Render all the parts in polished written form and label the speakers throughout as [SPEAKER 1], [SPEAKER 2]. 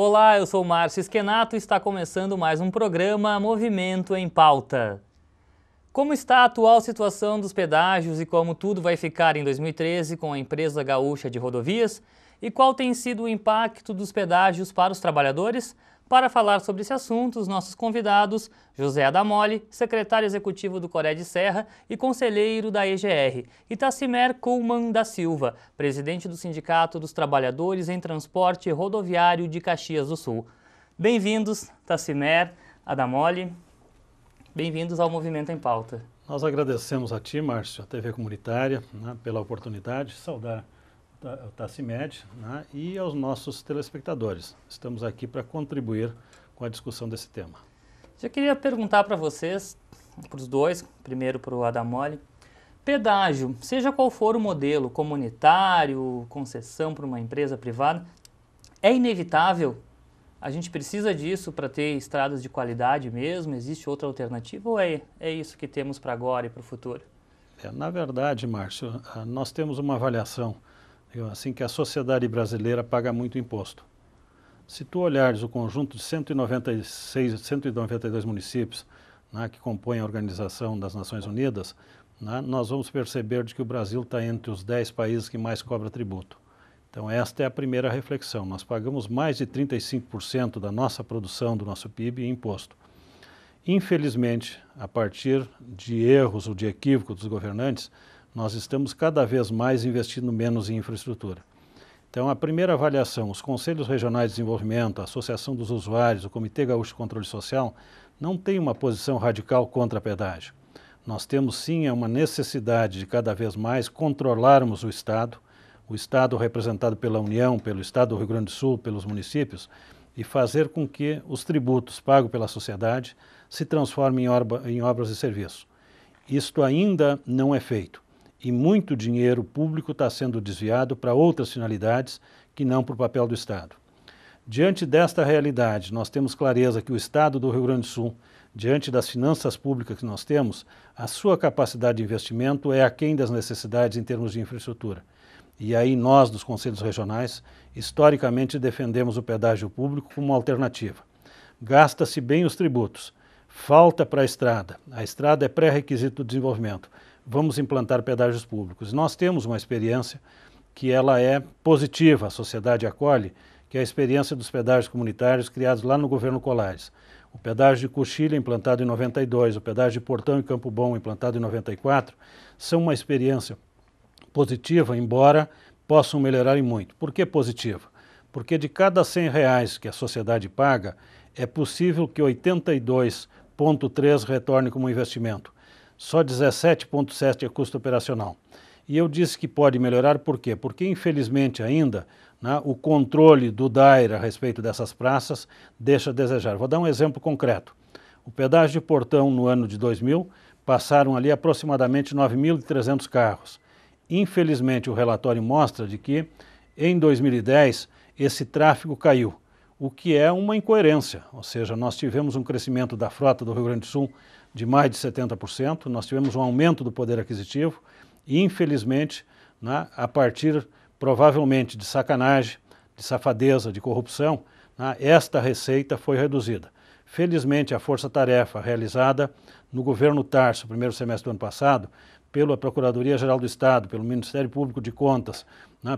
[SPEAKER 1] Olá, eu sou Márcio Esquenato e está começando mais um programa Movimento em Pauta. Como está a atual situação dos pedágios e como tudo vai ficar em 2013 com a empresa gaúcha de rodovias? E qual tem sido o impacto dos pedágios para os trabalhadores? Para falar sobre esse assunto, os nossos convidados, José Adamoli, secretário executivo do Coré de Serra e conselheiro da EGR, e Tacimer Kuhlmann da Silva, presidente do Sindicato dos Trabalhadores em Transporte Rodoviário de Caxias do Sul. Bem-vindos, Tacimer, Adamoli, bem-vindos ao Movimento em Pauta.
[SPEAKER 2] Nós agradecemos a ti, Márcio, a TV Comunitária, pela oportunidade de saudar o Tacimed e aos nossos telespectadores. Estamos aqui para contribuir com a discussão desse tema.
[SPEAKER 1] Já queria perguntar para vocês, para os dois, primeiro para o Adamoli, pedágio, seja qual for o modelo, comunitário, concessão para uma empresa privada, é inevitável? A gente precisa disso para ter estradas de qualidade mesmo? Existe outra alternativa ou é isso que temos para agora e para o futuro?
[SPEAKER 2] Na verdade, Márcio, nós temos uma avaliação assim que a sociedade brasileira paga muito imposto. Se tu olhares o conjunto de 192 municípios que compõem a Organização das Nações Unidas, nós vamos perceber de que o Brasil está entre os 10 países que mais cobra tributo. Então esta é a primeira reflexão. Nós pagamos mais de 35% da nossa produção, do nosso PIB, em imposto. Infelizmente, a partir de erros ou de equívocos dos governantes, nós estamos cada vez mais investindo menos em infraestrutura. Então, a primeira avaliação, os Conselhos Regionais de Desenvolvimento, a Associação dos Usuários, o Comitê Gaúcho de Controle Social, não tem uma posição radical contra a pedágio. Nós temos sim uma necessidade de cada vez mais controlarmos o Estado representado pela União, pelo Estado do Rio Grande do Sul, pelos municípios, e fazer com que os tributos pagos pela sociedade se transformem em obras e serviços. Isto ainda não é feito. E muito dinheiro público está sendo desviado para outras finalidades que não para o papel do Estado. Diante desta realidade, nós temos clareza que o Estado do Rio Grande do Sul, diante das finanças públicas que nós temos, a sua capacidade de investimento é aquém das necessidades em termos de infraestrutura. E aí nós, dos Conselhos Regionais, historicamente defendemos o pedágio público como uma alternativa. Gasta-se bem os tributos, falta para a estrada é pré-requisito do desenvolvimento. Vamos implantar pedágios públicos. Nós temos uma experiência que ela é positiva, a sociedade acolhe, que é a experiência dos pedágios comunitários criados lá no governo Colares. O pedágio de Coxilha, implantado em 92, o pedágio de Portão e Campo Bom, implantado em 94, são uma experiência positiva, embora possam melhorar em muito. Por que positiva? Porque de cada R$100 que a sociedade paga, é possível que 82,3 retorne como investimento. Só 17,7 é custo operacional. E eu disse que pode melhorar por quê? Porque infelizmente ainda o controle do DAER a respeito dessas praças deixa a desejar. Vou dar um exemplo concreto. O pedágio de Portão no ano de 2000 passaram ali aproximadamente 9.300 carros. Infelizmente o relatório mostra de que em 2010 esse tráfego caiu, o que é uma incoerência, ou seja, nós tivemos um crescimento da frota do Rio Grande do Sul de mais de 70%, nós tivemos um aumento do poder aquisitivo e, infelizmente, a partir, provavelmente, de sacanagem, de safadeza, de corrupção, esta receita foi reduzida. Felizmente, a força-tarefa realizada no governo Tarso, no primeiro semestre do ano passado, pela Procuradoria-Geral do Estado, pelo Ministério Público de Contas,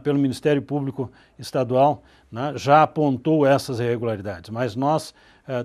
[SPEAKER 2] pelo Ministério Público Estadual, já apontou essas irregularidades, mas nós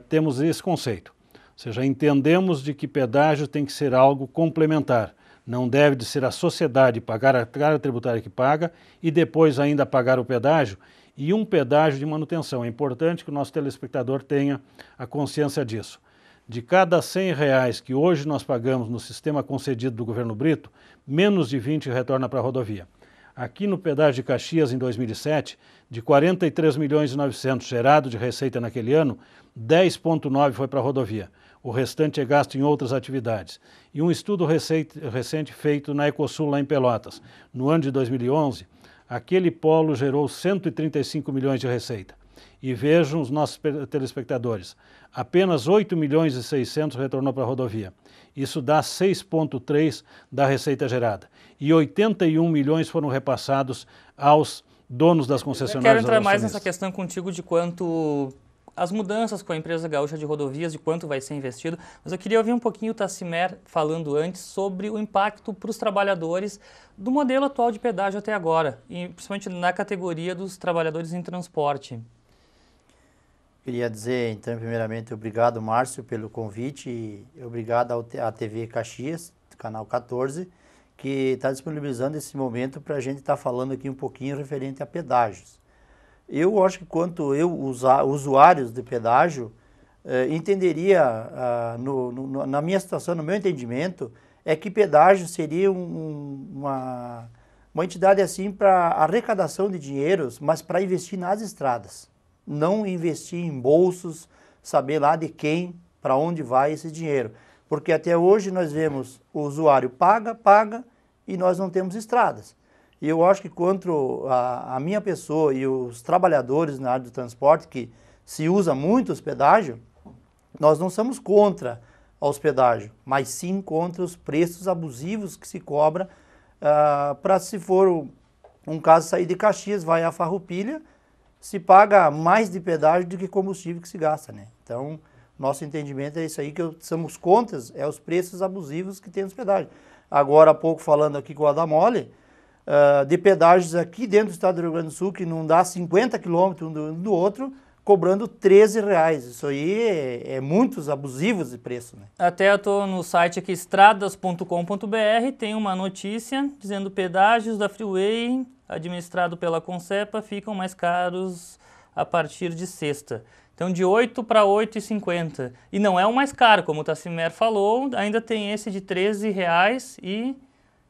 [SPEAKER 2] temos esse conceito. Ou seja, entendemos de que pedágio tem que ser algo complementar. Não deve de ser a sociedade pagar a carga tributária que paga e depois ainda pagar o pedágio e um pedágio de manutenção. É importante que o nosso telespectador tenha a consciência disso. De cada R$100 que hoje nós pagamos no sistema concedido do governo Brito, menos de 20 retorna para a rodovia. Aqui no pedágio de Caxias, em 2007, de 43.900.000 gerado de receita naquele ano, 10,9 foi para a rodovia. O restante é gasto em outras atividades. E um estudo recente feito na Ecosul, lá em Pelotas, no ano de 2011, aquele polo gerou 135 milhões de receita. E vejam os nossos telespectadores, apenas 8.600.000 retornou para a rodovia. Isso dá 6,3 da receita gerada. E 81 milhões foram repassados aos donos das concessionárias.
[SPEAKER 1] Eu quero entrar mais nessa questão contigo de quanto as mudanças com a empresa gaúcha de rodovias, de quanto vai ser investido, mas eu queria ouvir um pouquinho o Tascimer falando antes sobre o impacto para os trabalhadores do modelo atual de pedágio até agora, e principalmente na categoria dos trabalhadores em transporte.
[SPEAKER 3] Queria dizer, então, primeiramente, obrigado, Márcio, pelo convite e obrigado à TV Caxias, canal 14, que está disponibilizando esse momento para a gente estar falando aqui um pouquinho referente a pedágios. Eu acho que quanto usuários de pedágio, entenderia, na minha situação, no meu entendimento, é que pedágio seria uma entidade assim para arrecadação de dinheiros, mas para investir nas estradas. Não investir em bolsos, saber lá de quem, para onde vai esse dinheiro. Porque até hoje nós vemos o usuário paga e nós não temos estradas. E eu acho que quanto a minha pessoa e os trabalhadores na área do transporte, que se usa muito os pedágios, nós não somos contra a hospedagem, mas sim contra os preços abusivos que se cobra para, se for um caso, sair de Caxias, vai a Farroupilha, se paga mais de pedágio do que combustível que se gasta, né? Então, nosso entendimento é isso aí, que somos contra, é os preços abusivos que tem os pedágios. Agora há pouco, falando aqui com o Adamoli, de pedágios aqui dentro do estado do Rio Grande do Sul, que não dá 50 quilômetros um do outro, cobrando R$13. Isso aí é muitos abusivos de preço, né?
[SPEAKER 1] Até eu estou no site aqui, estradas.com.br, tem uma notícia dizendo pedágios da Freeway, administrado pela Concepa, ficam mais caros a partir de sexta. Então, de 8 para 8,50. E não é o mais caro, como o Tascimer falou, ainda tem esse de R$13 e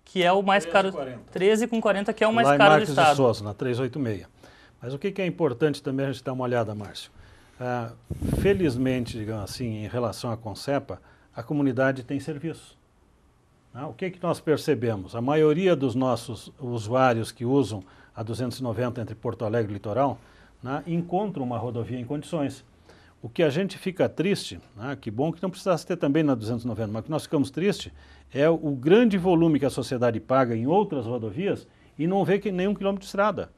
[SPEAKER 1] que é o mais caro. 13,40, que é o mais caro do estado.
[SPEAKER 2] Marques de Souza, na 386. Mas o que é importante também a gente dar uma olhada, Márcio? Felizmente, digamos assim, em relação à Concepa, a comunidade tem serviço. O que nós percebemos? A maioria dos nossos usuários que usam a 290 entre Porto Alegre e Litoral, encontram uma rodovia em condições. O que a gente fica triste, que bom que não precisasse ter também na 290, mas o que nós ficamos tristes é o grande volume que a sociedade paga em outras rodovias e não vê nenhum quilômetro de estrada.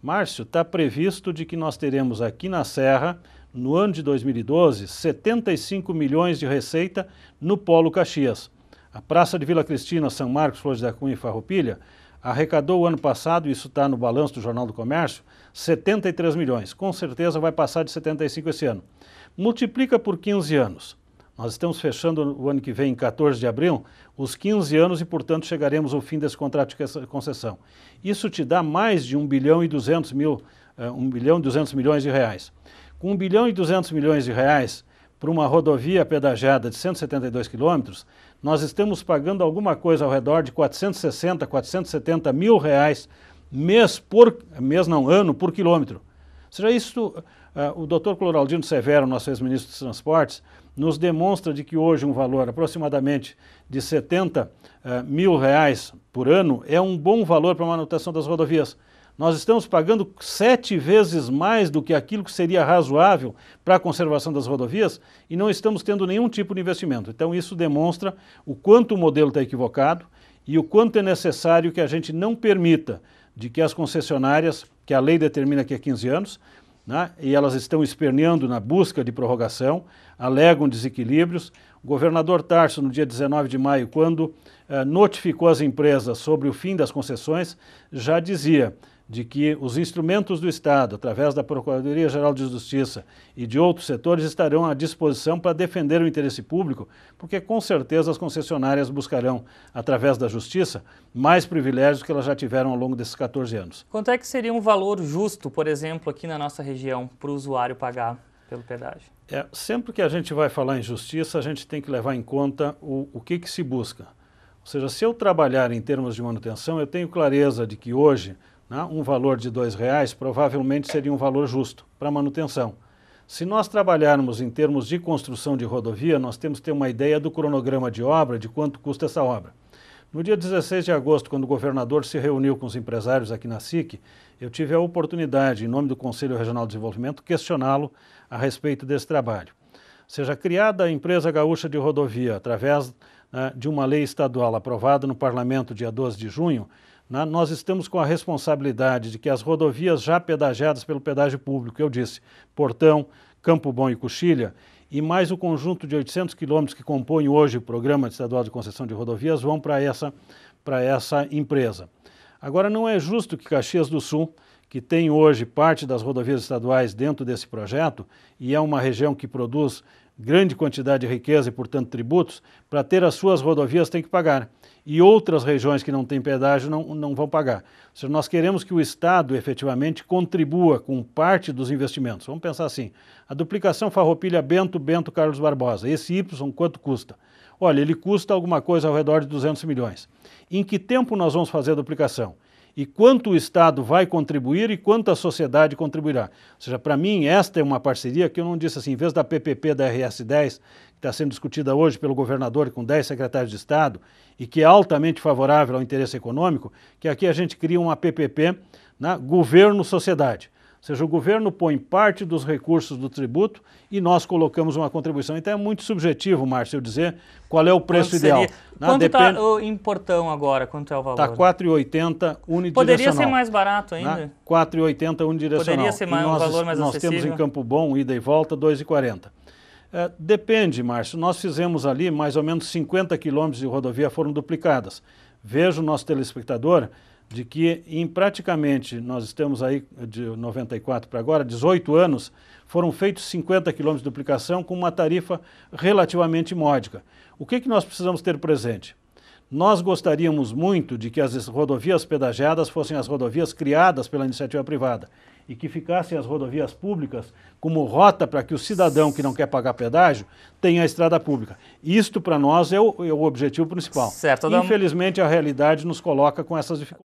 [SPEAKER 2] Márcio, está previsto de que nós teremos aqui na Serra, no ano de 2012, 75 milhões de receita no Polo Caxias. A Praça de Vila Cristina, São Marcos, Flores da Cunha e Farroupilha arrecadou o ano passado, isso está no balanço do Jornal do Comércio, 73 milhões. Com certeza vai passar de 75 esse ano. Multiplica por 15 anos. Nós estamos fechando o ano que vem, em 14 de abril, os 15 anos e, portanto, chegaremos ao fim desse contrato de concessão. Isso te dá mais de 1 bilhão e 200 milhões de reais. Com 1 bilhão e 200 milhões de reais para uma rodovia pedagiada de 172 quilômetros, nós estamos pagando alguma coisa ao redor de 460, 470 mil reais ano por quilômetro. Ou seja, isso, o Dr. Cloraldino Severo, nosso ex-ministro dos Transportes, nos demonstra de que hoje um valor aproximadamente de 70 mil reais por ano é um bom valor para a manutenção das rodovias. Nós estamos pagando 7 vezes mais do que aquilo que seria razoável para a conservação das rodovias e não estamos tendo nenhum tipo de investimento. Então isso demonstra o quanto o modelo está equivocado e o quanto é necessário que a gente não permita de que as concessionárias, que a lei determina que é 15 anos, e elas estão esperneando na busca de prorrogação, alegam desequilíbrios. O governador Tarso, no dia 19 de maio, quando notificou as empresas sobre o fim das concessões, já dizia de que os instrumentos do Estado, através da Procuradoria-Geral de Justiça e de outros setores, estarão à disposição para defender o interesse público, porque com certeza as concessionárias buscarão, através da Justiça, mais privilégios que elas já tiveram ao longo desses 14 anos.
[SPEAKER 1] Quanto é que seria um valor justo, por exemplo, aqui na nossa região, para o usuário pagar pelo pedágio?
[SPEAKER 2] Sempre que a gente vai falar em justiça, a gente tem que levar em conta o que se busca. Ou seja, se eu trabalhar em termos de manutenção, eu tenho clareza de que hoje um valor de R$2 provavelmente seria um valor justo para manutenção. Se nós trabalharmos em termos de construção de rodovia, nós temos que ter uma ideia do cronograma de obra, de quanto custa essa obra. No dia 16 de agosto, quando o governador se reuniu com os empresários aqui na SIC, eu tive a oportunidade, em nome do Conselho Regional de Desenvolvimento, questioná-lo a respeito desse trabalho. Ou seja, criada a Empresa Gaúcha de Rodovia, através de uma lei estadual aprovada no Parlamento dia 12 de junho, Nós estamos com a responsabilidade de que as rodovias já pedagiadas pelo pedágio público, eu disse, Portão, Campo Bom e Coxilha, e mais o conjunto de 800 quilômetros que compõem hoje o Programa Estadual de Concessão de Rodovias vão para essa empresa. Agora, não é justo que Caxias do Sul, que tem hoje parte das rodovias estaduais dentro desse projeto, e é uma região que produz grande quantidade de riqueza e, portanto, tributos, para ter as suas rodovias tem que pagar. E outras regiões que não têm pedágio não vão pagar. Ou seja, nós queremos que o Estado efetivamente contribua com parte dos investimentos. Vamos pensar assim, a duplicação Farroupilha Bento Carlos Barbosa, esse Y quanto custa? Olha, ele custa alguma coisa ao redor de 200 milhões. Em que tempo nós vamos fazer a duplicação? E quanto o Estado vai contribuir e quanto a sociedade contribuirá. Ou seja, para mim, esta é uma parceria que eu não disse assim, em vez da PPP da RS10, que está sendo discutida hoje pelo governador com 10 secretários de Estado e que é altamente favorável ao interesse econômico, que aqui a gente cria uma PPP, governo-sociedade. Ou seja, o governo põe parte dos recursos do tributo e nós colocamos uma contribuição. Então é muito subjetivo, Márcio, eu dizer qual é o preço ideal.
[SPEAKER 1] Quanto está em Portão agora? Quanto é o valor?
[SPEAKER 2] Está R$4,80 unidirecional.
[SPEAKER 1] Poderia ser mais barato ainda?
[SPEAKER 2] R$4,80 unidirecional.
[SPEAKER 1] Poderia ser um valor mais acessível?
[SPEAKER 2] Nós temos em Campo Bom, ida e volta, R$2,40. Depende, Márcio. Nós fizemos ali mais ou menos 50 quilômetros de rodovia foram duplicadas. Veja o nosso telespectador de que em praticamente, nós estamos aí de 94 para agora, 18 anos, foram feitos 50 quilômetros de duplicação com uma tarifa relativamente módica. O que nós precisamos ter presente? Nós gostaríamos muito de que as rodovias pedagiadas fossem as rodovias criadas pela iniciativa privada e que ficassem as rodovias públicas como rota para que o cidadão que não quer pagar pedágio tenha a estrada pública. Isto, para nós, é o objetivo principal.
[SPEAKER 1] Certo,
[SPEAKER 2] infelizmente, a realidade nos coloca com essas dificuldades.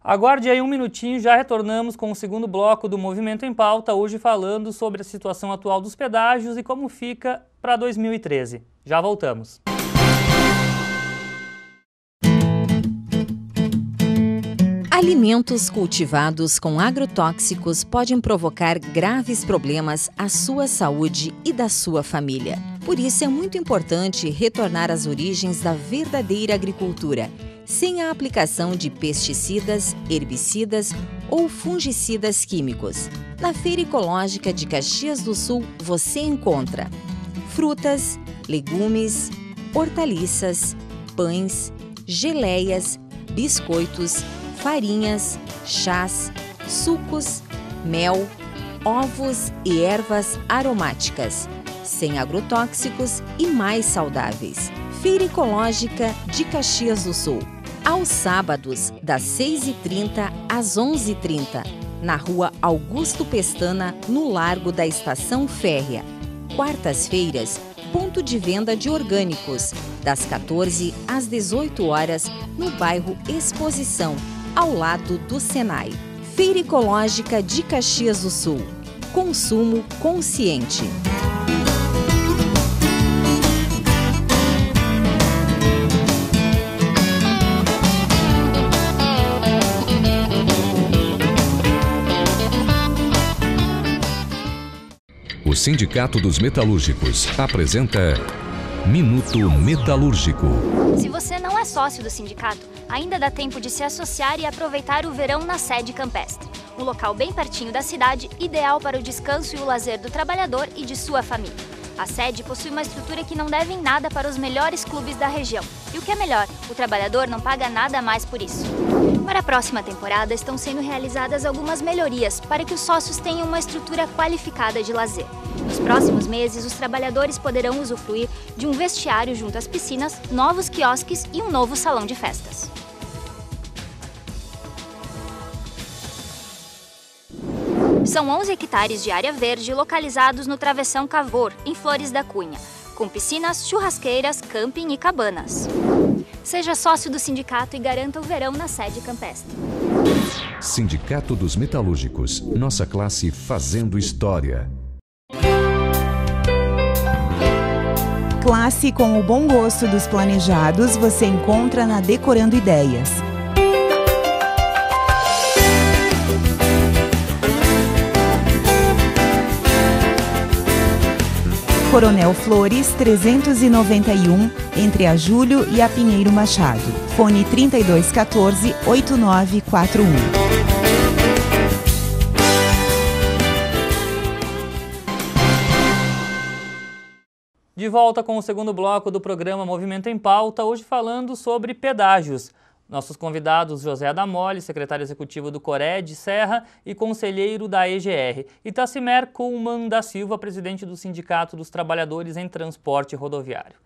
[SPEAKER 1] Aguarde aí um minutinho, já retornamos com o segundo bloco do Movimento em Pauta, hoje falando sobre a situação atual dos pedágios e como fica para 2013. Já voltamos.
[SPEAKER 4] Alimentos cultivados com agrotóxicos podem provocar graves problemas à sua saúde e da sua família. Por isso é muito importante retornar às origens da verdadeira agricultura, sem a aplicação de pesticidas, herbicidas ou fungicidas químicos. Na Feira Ecológica de Caxias do Sul você encontra frutas, legumes, hortaliças, pães, geleias, biscoitos, farinhas, chás, sucos, mel, ovos e ervas aromáticas, sem agrotóxicos e mais saudáveis. Feira Ecológica de Caxias do Sul. Aos sábados, das 6h30 às 11h30, na Rua Augusto Pestana, no Largo da Estação Férrea. Quartas-feiras, ponto de venda de orgânicos, das 14 às 18 horas, no bairro Exposição, ao lado do Senai. Feira Ecológica de Caxias do Sul. Consumo consciente.
[SPEAKER 5] O Sindicato dos Metalúrgicos apresenta Minuto Metalúrgico.
[SPEAKER 6] Se você não é sócio do sindicato, ainda dá tempo de se associar e aproveitar o verão na sede campestre. Um local bem pertinho da cidade, ideal para o descanso e o lazer do trabalhador e de sua família. A sede possui uma estrutura que não deve em nada para os melhores clubes da região. E o que é melhor, o trabalhador não paga nada a mais por isso. Para a próxima temporada, estão sendo realizadas algumas melhorias para que os sócios tenham uma estrutura qualificada de lazer. Nos próximos meses, os trabalhadores poderão usufruir de um vestiário junto às piscinas, novos quiosques e um novo salão de festas. São 11 hectares de área verde localizados no Travessão Cavour, em Flores da Cunha, com piscinas, churrasqueiras, camping e cabanas. Seja sócio do sindicato e garanta o verão na sede campestre.
[SPEAKER 5] Sindicato dos Metalúrgicos, nossa classe fazendo história.
[SPEAKER 7] Classe com o bom gosto dos planejados você encontra na Decorando Ideias. Coronel Flores 391, entre a Júlio e a Pinheiro Machado. Fone 3214-8941.
[SPEAKER 1] De volta com o segundo bloco do programa Movimento em Pauta, hoje falando sobre pedágios. Nossos convidados, José Adamoli, secretário executivo do CORED Serra e conselheiro da EGR, e Tacimer Kuhlmann da Silva, presidente do Sindicato dos Trabalhadores em Transporte Rodoviário.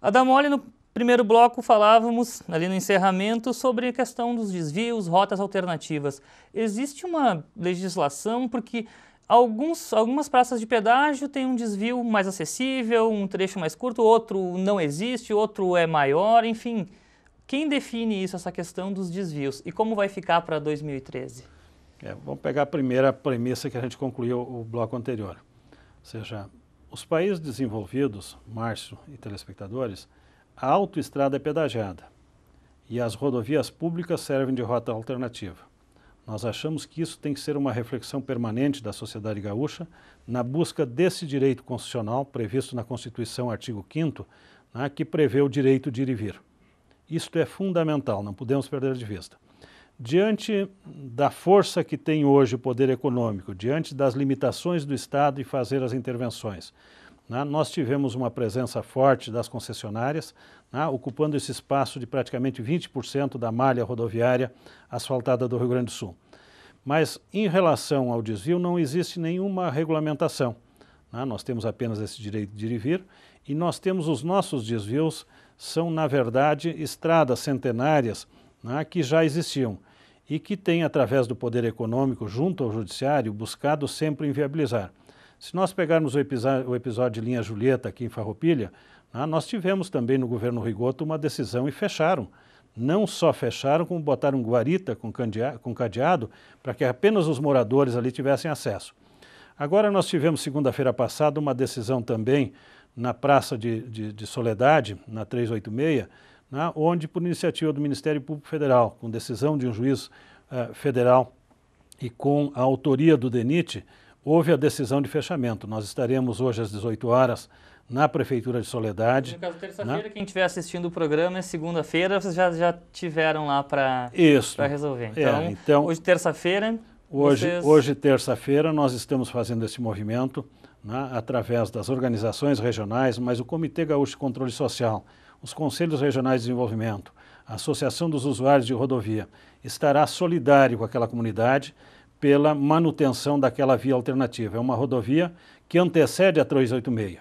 [SPEAKER 1] Adamoli, no primeiro bloco falávamos, ali no encerramento, sobre a questão dos desvios, rotas alternativas. Existe uma legislação porque algumas praças de pedágio têm um desvio mais acessível, um trecho mais curto, outro não existe, outro é maior, enfim. Quem define isso, essa questão dos desvios? E como vai ficar para 2013?
[SPEAKER 2] Vamos pegar a primeira premissa que a gente concluiu o bloco anterior. Ou seja, os países desenvolvidos, Márcio e telespectadores, a autoestrada é pedagiada e as rodovias públicas servem de rota alternativa. Nós achamos que isso tem que ser uma reflexão permanente da sociedade gaúcha na busca desse direito constitucional previsto na Constituição, artigo 5º, que prevê o direito de ir e vir. Isto é fundamental, não podemos perder de vista. Diante da força que tem hoje o poder econômico, diante das limitações do Estado em fazer as intervenções, nós tivemos uma presença forte das concessionárias, ocupando esse espaço de praticamente 20% da malha rodoviária asfaltada do Rio Grande do Sul. Mas, em relação ao desvio, não existe nenhuma regulamentação. Nós temos apenas esse direito de ir e vir, e nós temos os nossos desvios, são, na verdade, estradas centenárias que já existiam e que têm, através do poder econômico, junto ao judiciário, buscado sempre inviabilizar. Se nós pegarmos o episódio de Linha Julieta aqui em Farroupilha, nós tivemos também no governo Rigoto uma decisão e fecharam. Não só fecharam, como botaram guarita com cadeado para que apenas os moradores ali tivessem acesso. Agora nós tivemos segunda-feira passada uma decisão também na Praça de Soledade, na 386, onde por iniciativa do Ministério Público Federal, com decisão de um juiz federal e com a autoria do DENIT, houve a decisão de fechamento. Nós estaremos hoje às 18 horas na Prefeitura de Soledade.
[SPEAKER 1] No caso, terça-feira, quem estiver assistindo o programa é segunda-feira, vocês já tiveram lá para resolver. Então, hoje, terça-feira...
[SPEAKER 2] Hoje, terça-feira, nós estamos fazendo esse movimento através das organizações regionais, mas o Comitê Gaúcho de Controle Social, os Conselhos Regionais de Desenvolvimento, a Associação dos Usuários de Rodovia, estará solidário com aquela comunidade pela manutenção daquela via alternativa. É uma rodovia que antecede a 386.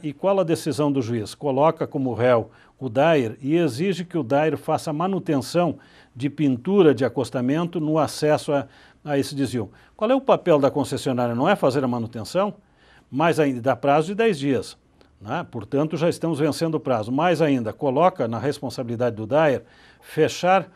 [SPEAKER 2] E qual a decisão do juiz? Coloca como réu o DAIR e exige que o DAIR faça manutenção de pintura de acostamento no acesso a esse desvio. Qual é o papel da concessionária? Não é fazer a manutenção, mas ainda dá prazo de 10 dias. Portanto, já estamos vencendo o prazo. Mais ainda, coloca na responsabilidade do DAIR fechar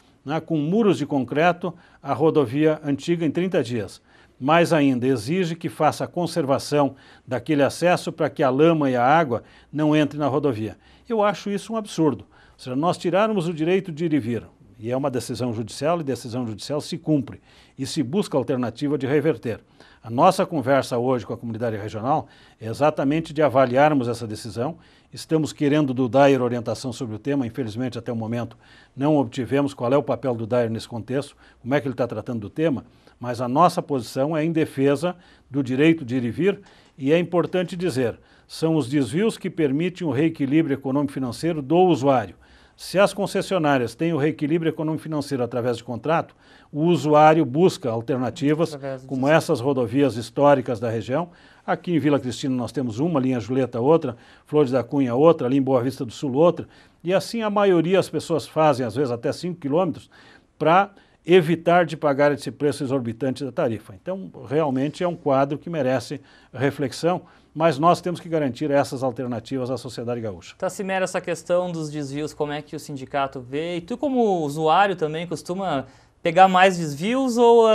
[SPEAKER 2] com muros de concreto a rodovia antiga em 30 dias. Mais ainda, exige que faça a conservação daquele acesso para que a lama e a água não entrem na rodovia. Eu acho isso um absurdo. Ou seja, nós tirarmos o direito de ir e vir, e é uma decisão judicial, e decisão judicial se cumpre, e se busca a alternativa de reverter. A nossa conversa hoje com a comunidade regional é exatamente de avaliarmos essa decisão. Estamos querendo do DAIR orientação sobre o tema, infelizmente até o momento não obtivemos qual é o papel do DAIR nesse contexto, como é que ele está tratando do tema, mas a nossa posição é em defesa do direito de ir e vir, e é importante dizer, são os desvios que permitem o reequilíbrio econômico-financeiro do usuário. Se as concessionárias têm o reequilíbrio econômico-financeiro através de contrato, o usuário busca alternativas, como essas rodovias históricas da região. Aqui em Vila Cristina nós temos uma, Linha Julieta outra, Flores da Cunha outra, ali em Boa Vista do Sul outra, e assim a maioria as pessoas fazem, às vezes até 5 quilômetros, para evitar de pagar esse preço exorbitante da tarifa. Então, realmente é um quadro que merece reflexão, mas nós temos que garantir essas alternativas à sociedade gaúcha.
[SPEAKER 1] Tacimer, essa questão dos desvios, como é que o sindicato vê? E tu, como usuário, também costuma pegar mais desvios ou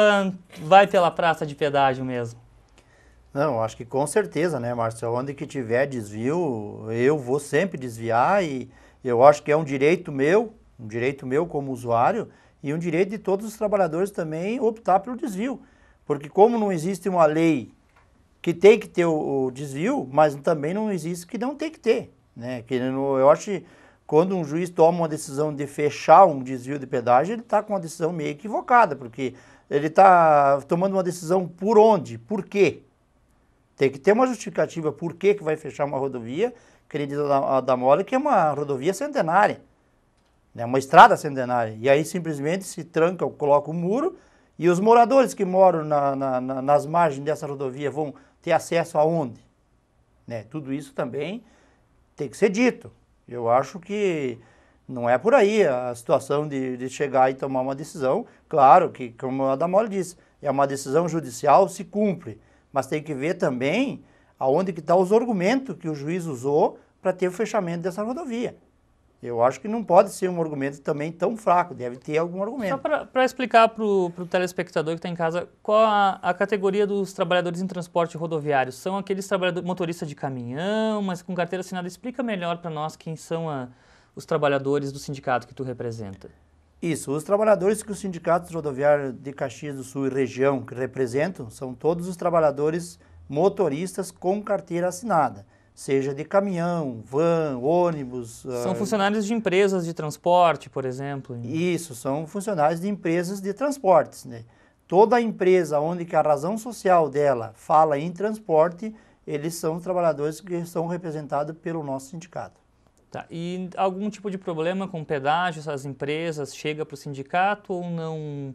[SPEAKER 1] vai pela praça de pedágio mesmo?
[SPEAKER 3] Não, acho que com certeza, né, Márcio? Onde que tiver desvio, eu vou sempre desviar, e eu acho que é um direito meu como usuário, e um direito de todos os trabalhadores também optar pelo desvio. Porque como não existe uma lei que tem que ter o desvio, mas também não existe que não tem que ter, né? Eu acho que quando um juiz toma uma decisão de fechar um desvio de pedágio, ele está com uma decisão meio equivocada, porque ele está tomando uma decisão por onde? Por quê? Tem que ter uma justificativa por que vai fechar uma rodovia, que ele diz a Damoli, que é uma rodovia centenária, né? Uma estrada centenária. E aí simplesmente se tranca, coloca um muro, e os moradores que moram nas margens dessa rodovia vão ter acesso aonde? Né? Tudo isso também tem que ser dito. Eu acho que não é por aí a situação de chegar e tomar uma decisão. Claro que, como a Damoli disse, é uma decisão judicial, se cumpre. Mas tem que ver também aonde que estão os argumentos que o juiz usou para ter o fechamento dessa rodovia. Eu acho que não pode ser um argumento também tão fraco, deve ter algum argumento.
[SPEAKER 1] Só para explicar para o telespectador que está em casa, qual a categoria dos trabalhadores em transporte rodoviário? São aqueles trabalhadores, motoristas de caminhão, mas com carteira assinada. Explica melhor para nós quem são os trabalhadores do sindicato que tu representa.
[SPEAKER 3] Isso, os trabalhadores que os sindicatos rodoviários de Caxias do Sul e região que representam são todos os trabalhadores motoristas com carteira assinada. Seja de caminhão, van, ônibus...
[SPEAKER 1] São funcionários de empresas de transporte, por exemplo?
[SPEAKER 3] Isso, são funcionários de empresas de transportes, né? Toda empresa onde que a razão social dela fala em transporte, eles são trabalhadores que são representados pelo nosso sindicato.
[SPEAKER 1] Tá. E algum tipo de problema com pedágio, essas empresas, chega para o sindicato ou não...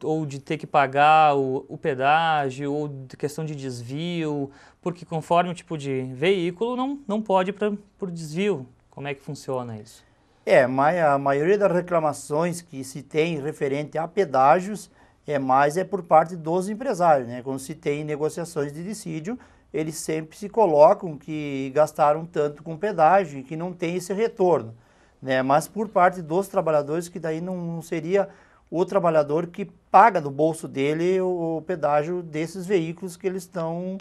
[SPEAKER 1] Ou de ter que pagar o pedágio, ou de questão de desvio, porque conforme o tipo de veículo não pode ir por desvio. Como é que funciona isso?
[SPEAKER 3] Mas a maioria das reclamações que se tem referente a pedágios é por parte dos empresários, né? Quando se tem negociações de dissídio, eles sempre se colocam que gastaram tanto com pedágio e que não tem esse retorno, né? Mas por parte dos trabalhadores, que daí não seria o trabalhador que paga do bolso dele o pedágio desses veículos que eles estão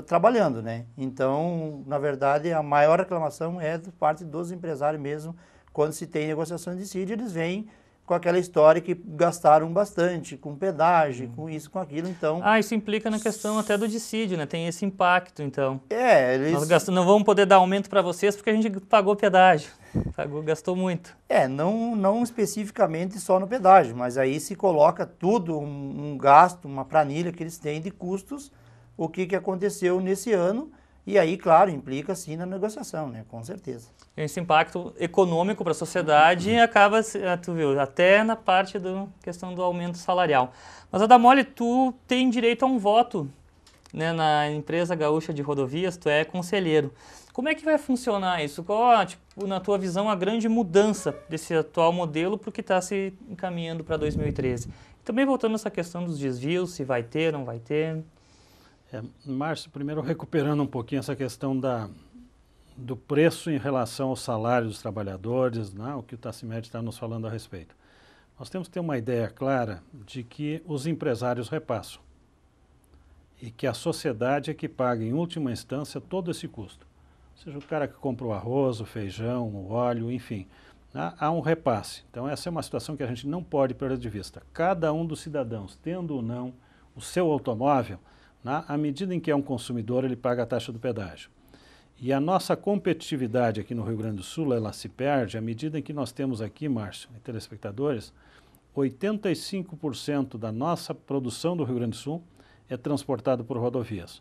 [SPEAKER 3] trabalhando, né? Então, na verdade, a maior reclamação é por parte dos empresários mesmo. Quando se tem negociações de dissídio, eles vêm com aquela história que gastaram bastante, com pedágio, com isso, com aquilo, então...
[SPEAKER 1] Isso implica na questão até do dissídio, né? Tem esse impacto, então.
[SPEAKER 3] Eles...
[SPEAKER 1] não vamos poder dar aumento para vocês porque a gente pagou pedágio. Gastou muito.
[SPEAKER 3] Não especificamente só no pedágio, mas aí se coloca tudo, um gasto, uma planilha que eles têm de custos, o que aconteceu nesse ano, e aí, claro, implica sim na negociação, né? Com certeza.
[SPEAKER 1] Esse impacto econômico para a sociedade acaba, tu viu, até na parte da questão do aumento salarial. Mas, a Damoli, tu tem direito a um voto, né, na empresa gaúcha de rodovias, tu é conselheiro. Como é que vai funcionar isso? Qual, na tua visão, a grande mudança desse atual modelo para o que está se encaminhando para 2013? Também voltando a essa questão dos desvios, se vai ter, não vai ter...
[SPEAKER 2] Márcio, primeiro recuperando um pouquinho essa questão do preço em relação ao salário dos trabalhadores, né, o que o Tassimete está nos falando a respeito. Nós temos que ter uma ideia clara de que os empresários repassam e que a sociedade é que paga, em última instância, todo esse custo. Seja o cara que compra o arroz, o feijão, o óleo, enfim, né, há um repasse. Então essa é uma situação que a gente não pode perder de vista. Cada um dos cidadãos, tendo ou não o seu automóvel, à medida em que é um consumidor, ele paga a taxa do pedágio. E a nossa competitividade aqui no Rio Grande do Sul, ela se perde à medida em que nós temos aqui, Márcio e telespectadores, 85% da nossa produção do Rio Grande do Sul é transportado por rodovias.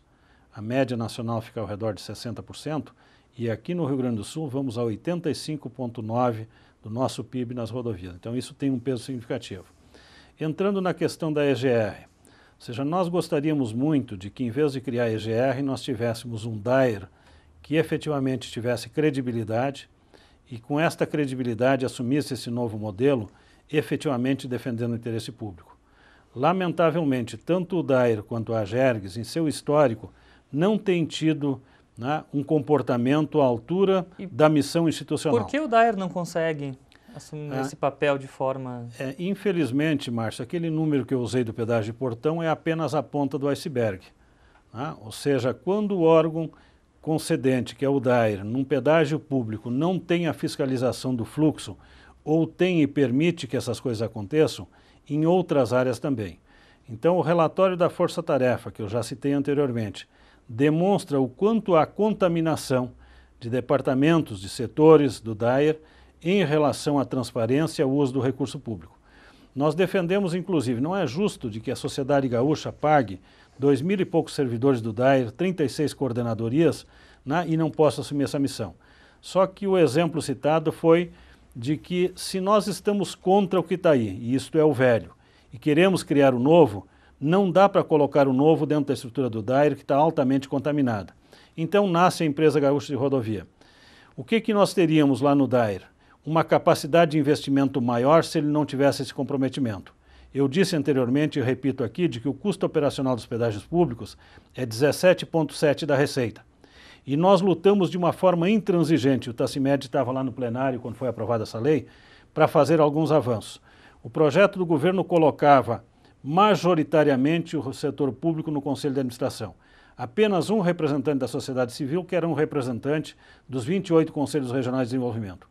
[SPEAKER 2] A média nacional fica ao redor de 60%, e aqui no Rio Grande do Sul vamos a 85,9% do nosso PIB nas rodovias. Então isso tem um peso significativo. Entrando na questão da EGR, ou seja, nós gostaríamos muito de que, em vez de criar a EGR, nós tivéssemos um DAER que efetivamente tivesse credibilidade e, com esta credibilidade, assumisse esse novo modelo, efetivamente defendendo o interesse público. Lamentavelmente, tanto o DAER quanto a AGERGS, em seu histórico, não têm tido, né, um comportamento à altura da missão institucional.
[SPEAKER 1] Por que o DAER não consegue assumir esse papel de forma...
[SPEAKER 2] Infelizmente, Márcio, aquele número que eu usei do pedágio de portão é apenas a ponta do iceberg. Né? Ou seja, quando o órgão concedente, que é o DAER, num pedágio público, não tem a fiscalização do fluxo, ou tem e permite que essas coisas aconteçam, em outras áreas também. Então, o relatório da Força Tarefa, que eu já citei anteriormente, demonstra o quanto há contaminação de departamentos, de setores do DAER em relação à transparência e ao uso do recurso público. Nós defendemos, inclusive, não é justo de que a sociedade gaúcha pague 2.000 e poucos servidores do DAER, 36 coordenadorias, né, e não possa assumir essa missão. Só que o exemplo citado foi de que se nós estamos contra o que está aí, e isto é o velho, e queremos criar o novo, não dá para colocar o novo dentro da estrutura do DAER, que está altamente contaminada. Então nasce a Empresa Gaúcha de Rodovia. O que nós teríamos lá no DAER? Uma capacidade de investimento maior se ele não tivesse esse comprometimento. Eu disse anteriormente e repito aqui de que o custo operacional dos pedágios públicos é 17,7% da receita. E nós lutamos de uma forma intransigente, o Tassimed estava lá no plenário quando foi aprovada essa lei, para fazer alguns avanços. O projeto do governo colocava majoritariamente o setor público no Conselho de Administração. Apenas um representante da sociedade civil, que era um representante dos 28 Conselhos Regionais de Desenvolvimento.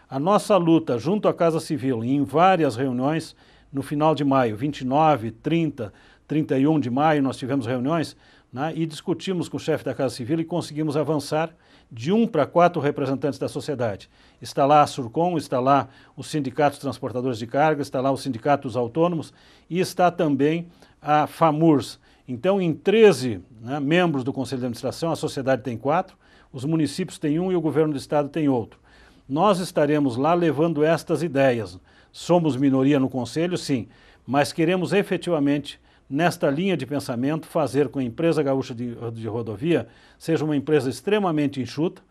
[SPEAKER 2] A nossa luta junto à Casa Civil, em várias reuniões, no final de maio, 29, 30, 31 de maio, nós tivemos reuniões, né, e discutimos com o chefe da Casa Civil e conseguimos avançar de 1 para 4 representantes da sociedade. Está lá a Surcom, está lá os sindicatos transportadores de carga, está lá os sindicatos autônomos e está também a FAMURS. Então, em 13 membros do Conselho de Administração, a sociedade tem 4, os municípios têm 1 e o governo do estado tem outro. Nós estaremos lá levando estas ideias. Somos minoria no Conselho, sim, mas queremos efetivamente, nesta linha de pensamento, fazer com a Empresa Gaúcha de Rodovia seja uma empresa extremamente enxuta,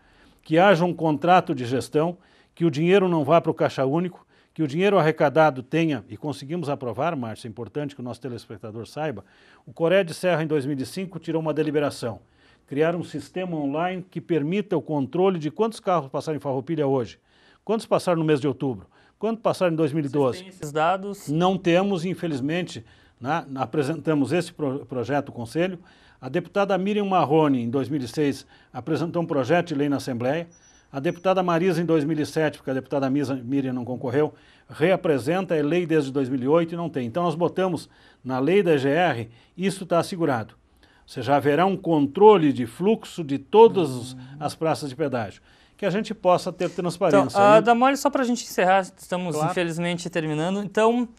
[SPEAKER 2] que haja um contrato de gestão, que o dinheiro não vá para o caixa único, que o dinheiro arrecadado tenha, e conseguimos aprovar, Márcio, é importante que o nosso telespectador saiba, o Coré de Serra, em 2005, tirou uma deliberação, criar um sistema online que permita o controle de quantos carros passaram em Farroupilha hoje, quantos passaram no mês de outubro, quantos passaram em 2012.
[SPEAKER 1] Vocês têm esses dados?
[SPEAKER 2] Não temos, infelizmente, né? Apresentamos esse projeto ao Conselho. A deputada Miriam Marrone, em 2006, apresentou um projeto de lei na Assembleia. A deputada Marisa, em 2007, porque a deputada Miriam não concorreu, reapresenta, é lei desde 2008 e não tem. Então nós botamos na lei da EGR, isso está assegurado. Ou seja, haverá um controle de fluxo de todas as praças de pedágio, que a gente possa ter transparência.
[SPEAKER 1] Então, Damoli, só para a gente encerrar, estamos
[SPEAKER 2] claro,
[SPEAKER 1] infelizmente terminando. Então,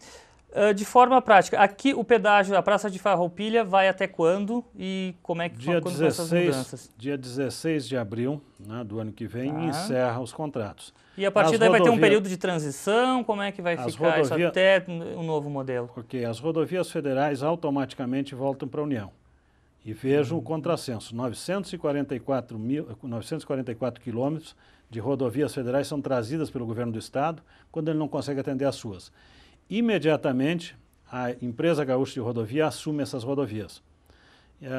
[SPEAKER 1] de forma prática, aqui o pedágio, a Praça de Farroupilha, vai até quando e como é que quando são essas mudanças?
[SPEAKER 2] Dia 16 de abril, né, do ano que vem, encerra os contratos.
[SPEAKER 1] E a partir daí vai ter um período de transição? Como é que vai ficar isso até um novo modelo?
[SPEAKER 2] Ok, as rodovias federais automaticamente voltam para a União. E vejam o contrassenso, 944 quilômetros de rodovias federais são trazidas pelo governo do estado quando ele não consegue atender as suas. Imediatamente, a Empresa Gaúcha de Rodovia assume essas rodovias.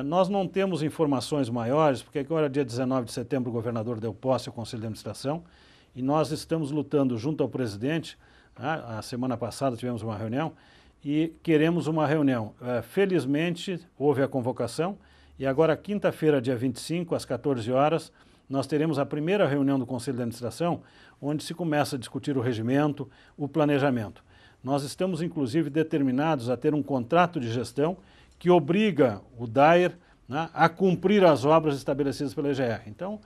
[SPEAKER 2] Nós não temos informações maiores, porque agora, dia 19 de setembro, o governador deu posse ao Conselho de Administração e nós estamos lutando junto ao presidente. A semana passada tivemos uma reunião e queremos uma reunião. Felizmente, houve a convocação e agora, quinta-feira, dia 25, às 14 horas, nós teremos a primeira reunião do Conselho de Administração, onde se começa a discutir o regimento, o planejamento. Nós estamos, inclusive, determinados a ter um contrato de gestão que obriga o DAER, né, a cumprir as obras estabelecidas pela EGR. Então,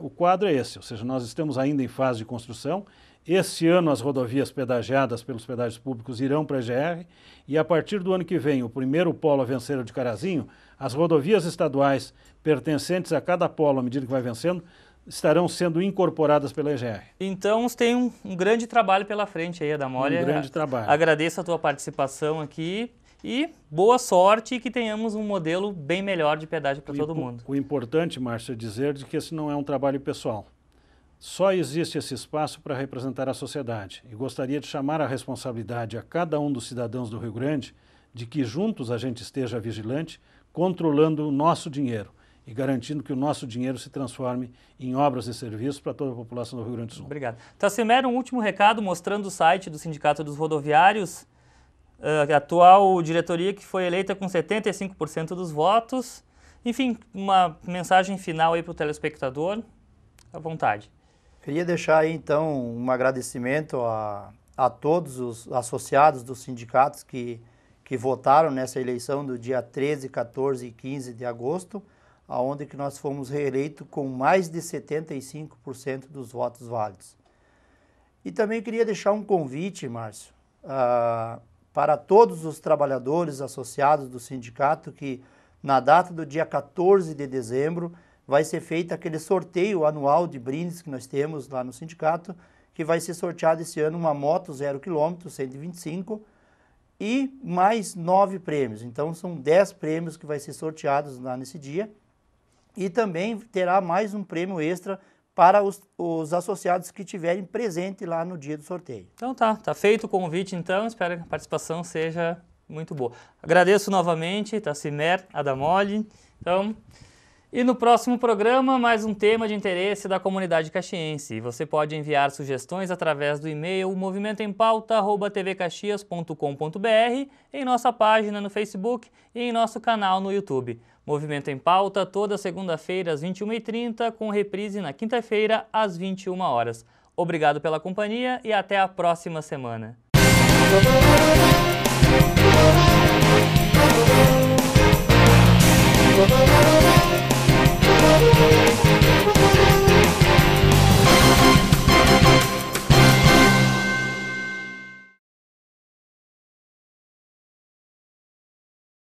[SPEAKER 2] o quadro é esse, ou seja, nós estamos ainda em fase de construção. Esse ano as rodovias pedagiadas pelos pedágios públicos irão para a EGR e a partir do ano que vem, o primeiro polo a vencer é o de Carazinho, as rodovias estaduais pertencentes a cada polo, à medida que vai vencendo, estarão sendo incorporadas pela EGR.
[SPEAKER 1] Então, você tem um grande trabalho pela frente aí, Damoli.
[SPEAKER 2] Um grande trabalho.
[SPEAKER 1] Agradeço a tua participação aqui e boa sorte e que tenhamos um modelo bem melhor de pedágio para todo mundo.
[SPEAKER 2] O importante, Márcio, é dizer que esse não é um trabalho pessoal. Só existe esse espaço para representar a sociedade e gostaria de chamar a responsabilidade a cada um dos cidadãos do Rio Grande de que juntos a gente esteja vigilante, controlando o nosso dinheiro e garantindo que o nosso dinheiro se transforme em obras e serviços para toda a população do Rio Grande do Sul.
[SPEAKER 1] Obrigado. Tassimero, um último recado mostrando o site do Sindicato dos Rodoviários, a atual diretoria que foi eleita com 75% dos votos. Enfim, uma mensagem final aí para o telespectador, à vontade.
[SPEAKER 3] Queria deixar aí, então, um agradecimento a todos os associados dos sindicatos que que votaram nessa eleição do dia 13, 14 e 15 de agosto, onde que nós fomos reeleitos com mais de 75% dos votos válidos. E também queria deixar um convite, Márcio, para todos os trabalhadores associados do sindicato, que na data do dia 14 de dezembro vai ser feito aquele sorteio anual de brindes que nós temos lá no sindicato, que vai ser sorteado esse ano uma moto 0 km, 125, e mais 9 prêmios. Então são 10 prêmios que vai ser sorteados lá nesse dia. E também terá mais um prêmio extra para os associados que estiverem presentes lá no dia do sorteio.
[SPEAKER 1] Então tá feito o convite então, espero que a participação seja muito boa. Agradeço novamente, Tassimer Adamoli. Então, e no próximo programa, mais um tema de interesse da comunidade caxiense. Você pode enviar sugestões através do e-mail movimentoempauta@tvcaxias.com.br, em nossa página no Facebook e em nosso canal no YouTube. Movimento em Pauta, toda segunda-feira às 21h30, com reprise na quinta-feira às 21 horas. Obrigado pela companhia e até a próxima semana.
[SPEAKER 8] Música